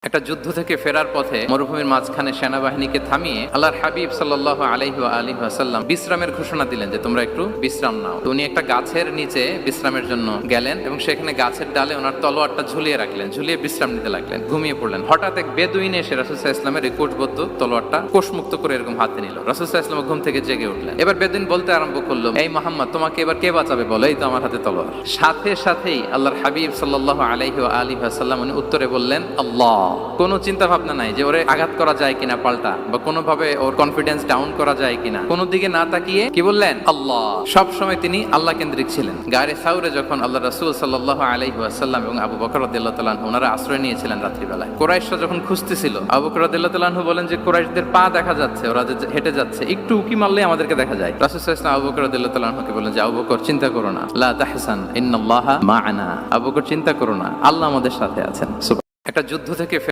একটা যুদ্ধ থেকে ফেরার পথে মরুভূমির মাঝখানে সেনাবাহিনীকে থামিয়ে আল্লাহর হাবিব সাল্লাল্লাহু আলাইহি ওয়া সাল্লাম বিশ্রামের ঘোষণা দিলেন যে তোমরা একটু বিশ্রাম নাও। তো উনি একটা গাছের নিচে বিশ্রামের জন্য গেলেন এবং সেখানে গাছের ডালে ওনার তলোয়ারটা ঝুলিয়ে রাখলেন, ঝুলিয়ে বিশ্রাম নিতে লাগলেন, ঘুমিয়ে পড়লেন। হঠাৎ এক বেদুইন এসে রাসূল সাল্লাল্লাহু আলাইহি ওয়াসাল্লামের কোষবদ্ধ তলোয়ারটা কোষমুক্ত করে এরকম হাতে নিল। রাসূল সাল্লাল্লাহু আলাইহি ওয়াসাল্লাম ঘুম থেকে জেগে উঠলেন। এবার বেদুইন বলতে আরম্ভ করলো, এই মুহাম্মদ, তোমাকে এবার কে বাঁচাবে বলো, এই তো আমার হাতে তলোয়ার। সাথে সাথেই আল্লাহর হাবিব সাল্লাল্লাহু আলাইহি ওয়া সাল্লাম উনি উত্তরে বললেন, আল্লাহ। কোনো চিন্তা ভাবনা নাই যে ওরে আঘাত করা যায় কিনা পাল্টা, বা কোনোভাবে ওর কনফিডেন্স ডাউন করা যায় কিনা, কোনো দিকে না তাকিয়ে কি বললেন? আল্লাহ। সব সময় তিনি আল্লাহ কেন্দ্রিক ছিলেন। গারে সাউরে যখন আল্লাহ রাসূল সাল্লাল্লাহু আলাইহি ওয়াসাল্লাম এবং আবু বকর রাদিয়াল্লাহু তাআলা আনহু ওনারা আশ্রয় নিয়েছিলেন রাত্রিবেলায়। কুরাইশরা যখন খুঁজতেছিল, আবু বকর রাদিয়াল্লাহু তাআলা আনহু বলেন যে কুরাইশদের পা দেখা যাচ্ছে, ওরা যে হেঁটে যাচ্ছে, একটু উকি মারলেই আমাদেরকে দেখা যায়। রাসূল সাল্লাল্লাহু আলাইহি ওয়াসাল্লাম আবু বকর রাদিয়াল্লাহু তাআলা আনহুকে বলেন যে আবু বকর, চিন্তা করো না, লা তাহসান ইন্নাল্লাহা মা'ানা। আবু বকর, চিন্তা করো না, আল্লাহ আমাদের সাথে আছেন। একটা যুদ্ধ থেকে